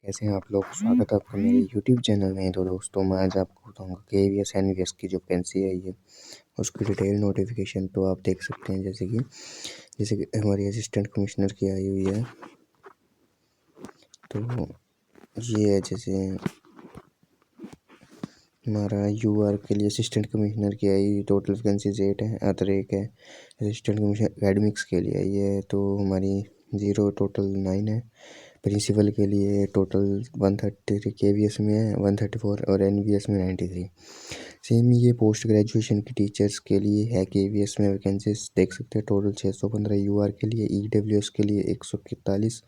कैसे हैं आप लोग। स्वागत है आपका मेरे यूट्यूब चैनल में। तो दोस्तों मैं आज आपको बताऊंगा KVS NVS की जो वैकेंसी है ये उसकी डिटेल नोटिफिकेशन। तो आप देख सकते हैं जैसे कि हमारी असिस्टेंट कमिश्नर की आई हुई है। तो ये है जैसे हमारा UR के लिए असिस्टेंट कमिश्नर की आई हुई टोटल वैकेंसीज 8 है। अदर एक है असिस्टेंट कमिश्नर एकेडमिक्स के लिए आई है तो हमारी 0 टोटल 9 है। प्रिंसिपल के लिए टोटल 133 KVS में है, 134 और NVS में 93। सेम ये पोस्ट ग्रेजुएशन की टीचर्स के लिए है। KVS में वैकेंसीज देख सकते हैं टोटल 615 UR के लिए, EWS के लिए 141,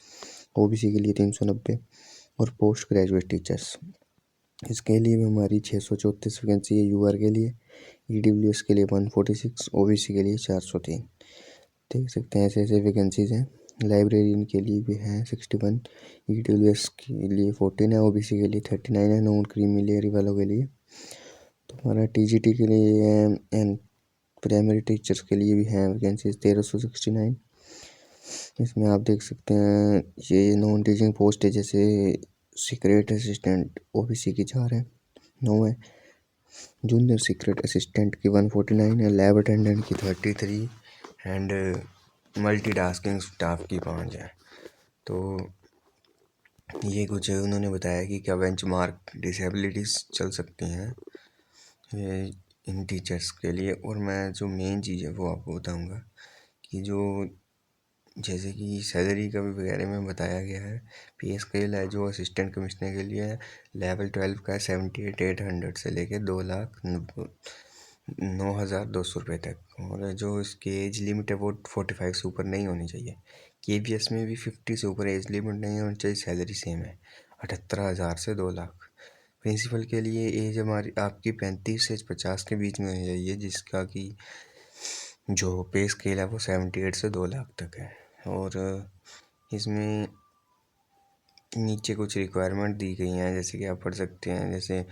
OBC के लिए 390 और पोस्ट ग्रेजुएट टीचर्स इसके लिए भी हमारी 634 वैकेंसी है। UR के लिए, EWS के लिए 146, OBC के लिए 403। देख सकते हैं ऐसे ऐसे वैकेंसीज हैं। लाइब्रेरियन के लिए भी हैं 61, EWS के लिए 14 है, OBC के लिए 39 है, नॉन क्रीमी लेयर वालों के लिए। तो हमारा TGT के लिए एंड प्राइमरी टीचर्स के लिए भी हैं वैकेंसीज 1369। इसमें आप देख सकते हैं ये नॉन टीचिंग पोस्ट है जैसे सीक्रेट असिस्टेंट OBC की 4 है, 9 है। जूनियर सीक्रेट असिस्टेंट की 149 है, लैब अटेंडेंट की 33 एंड मल्टीटास्किंग स्टाफ की 5 है। तो ये कुछ उन्होंने बताया कि क्या बेंचमार्क डिसेबिलिटीज़ चल सकती हैं ये इन टीचर्स के लिए। और मैं जो मेन चीज़ है वो आपको बताऊंगा कि जो जैसे कि सैलरी का भी वगैरह में बताया गया है। पे स्केल है जो असिस्टेंट कमिश्नर के लिए है, लेवल 12 का 78,800 से लेके 2,09,200 रुपये तक। और जो इसकी एज लिमिट है वो 45 से ऊपर नहीं होनी चाहिए। KVS में भी 50 से ऊपर एज लिमिट नहीं होनी चाहिए। सैलरी सेम है 78,000 से 2 लाख। प्रिंसिपल के लिए एज हमारी आपकी 35 से 50 के बीच में होनी चाहिए, जिसका कि जो पे स्केल है वो 78 से 2 लाख तक है। और इसमें नीचे कुछ रिक्वायरमेंट दी गई हैं जैसे कि आप पढ़ सकते हैं। जैसे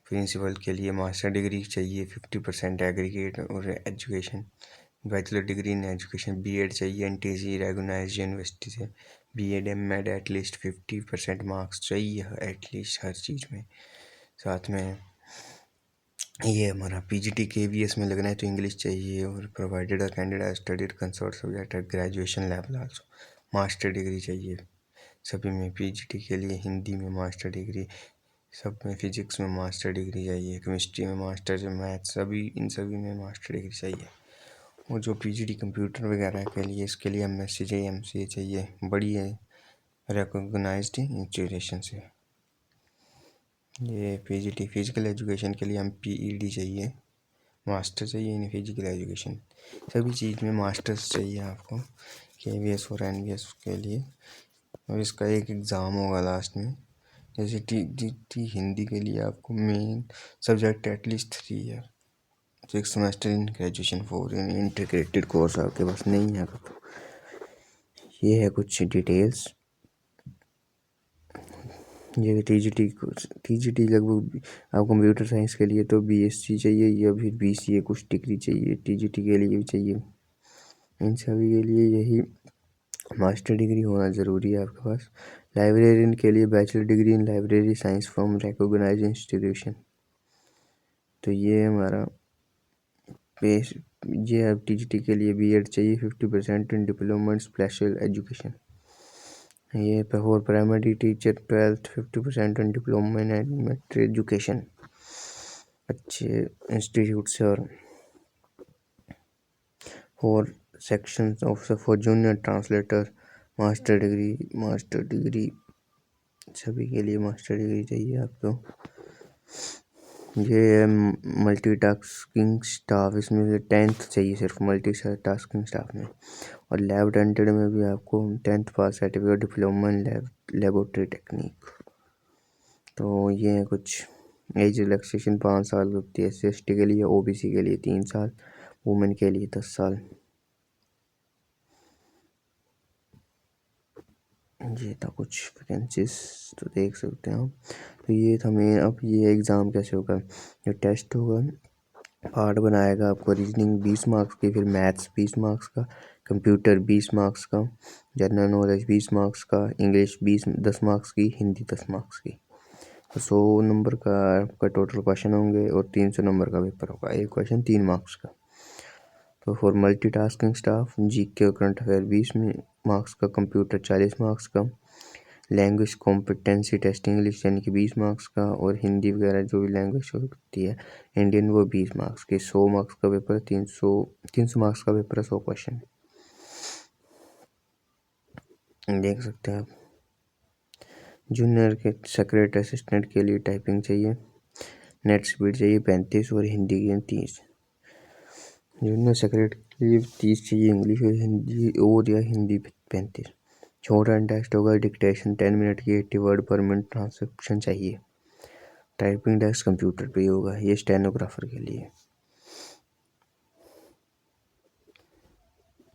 प्रिंसिपल के लिए मास्टर डिग्री चाहिए 50% एग्रीगेट और education, bachelor degree in education, BEd चाहिए NTC रेगनाइज यूनिवर्सिटी से, BEd MEd एटलीस्ट 50% मार्क्स चाहिए एटलीस्ट हर चीज़ में। साथ में ये हमारा PGT KVS में लगना है तो इंग्लिश चाहिए। और provided candidate studied concert subject graduation level also. Master degree चाहिए सभी में। PGT के लिए हिंदी में मास्टर डिग्री, सब में फिजिक्स में मास्टर डिग्री चाहिए, केमिस्ट्री में मास्टर, मैथ सभी इन सभी में मास्टर डिग्री चाहिए। और जो PGT कंप्यूटर वगैरह के लिए इसके लिए MSc चाहिए, MCA चाहिए, बड़ी है रिकॉग्नाइज्ड इंस्टीट्यूशन से। ये PGT फिजिकल एजुकेशन के लिए MPED चाहिए, मास्टर चाहिए इन फिजिकल एजुकेशन। सभी चीज़ में मास्टर्स चाहिए आपको KVS और NVS के लिए। और इसका एक एग्ज़ाम होगा लास्ट में। जैसे TGT हिंदी के लिए आपको main subject at least 3 year, 6 semester in graduation 4 in integrated course आपके पास नहीं है तो ये है कुछ डिटेल्स। ये TGT लगभग आप कंप्यूटर साइंस के लिए तो BSc चाहिए या फिर BCA कुछ डिग्री चाहिए। TGT के लिए भी चाहिए। इन सभी के लिए यही मास्टर डिग्री होना ज़रूरी है आपके पास। लाइब्रेरियन के लिए bachelor degree in library science from recognised institution. तो ये हमारा पेश ये है। TGT के लिए BEd चाहिए 50% इन डिप्लोमा स्पेशल एजुकेशन। ये for primary teacher 12th 50% in diploma in elementary education अच्छे इंस्टीट्यूट से। और for section of for junior translator master degree सभी के लिए मास्टर डिग्री चाहिए आपको। ये मल्टीटास्किंग स्टाफ, इसमें से 10th चाहिए सिर्फ मल्टीटास्किंग स्टाफ में। और लैब अटेंडेंट में भी आपको 10th pass certificate diploma in laboratory technique. तो ये है कुछ एज रिलैक्सेशन 5 साल होती है SC/ST के लिए, OBC के लिए 3 साल, वुमेन के लिए 10 साल। ये था कुछ वैकेंसीज तो देख सकते हैं आप। तो ये था मेन। अब ये एग्ज़ाम कैसे होगा, जो टेस्ट होगा पार्ट बनाएगा आपको रीजनिंग 20 मार्क्स की, फिर मैथ्स 20 मार्क्स का, कंप्यूटर 20 मार्क्स का, जनरल नॉलेज 20 मार्क्स का, इंग्लिश 10 मार्क्स की, हिंदी 10 मार्क्स की। तो 100 नंबर का आपका टोटल क्वेश्चन होंगे और 300 नंबर का पेपर होगा, एक क्वेश्चन 3 मार्क्स का। तो फॉर मल्टीटास्किंग स्टाफ जीके और करंट अफेयर 20 मार्क्स का, कंप्यूटर 40 मार्क्स का, लैंग्वेज कॉम्पिटेंसी टेस्ट इंग्लिश यानी कि 20 मार्क्स का, और हिंदी वगैरह जो भी लैंग्वेज होती है इंडियन वो 20 मार्क्स के। 100 मार्क्स का पेपर, 300 मार्क्स का पेपर है, 100 क्वेश्चन देख सकते हैं आप। जूनियर के सेक्रेटरी असिस्टेंट के लिए टाइपिंग चाहिए, नेट स्पीड चाहिए 35 और हिंदी की 30। जूनियर सेक्रेटरी के लिए 30 चाहिए, इंग्लिश और हिंदी और या हिंदी 35। छोटा टेक्स्ट होगा, डिक्टेशन 10 मिनट की, 80 वर्ड पर मिनट ट्रांसक्रिप्शन चाहिए। टाइपिंग टेस्ट कंप्यूटर पे ही होगा, ये स्टेनोग्राफर के लिए।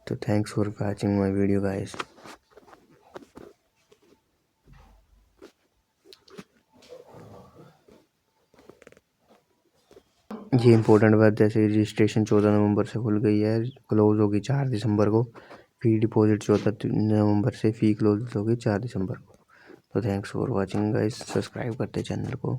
तो thanks for watching my video guys. ये इंपॉर्टेंट बात, जैसे रजिस्ट्रेशन 14 नवंबर से खुल गई है, क्लोज होगी 4 दिसंबर को। फी डिपॉजिट 14 नवंबर से, फी क्लोज होगी 4 दिसंबर को। तो thanks for watching guys, subscribe करते चैनल को।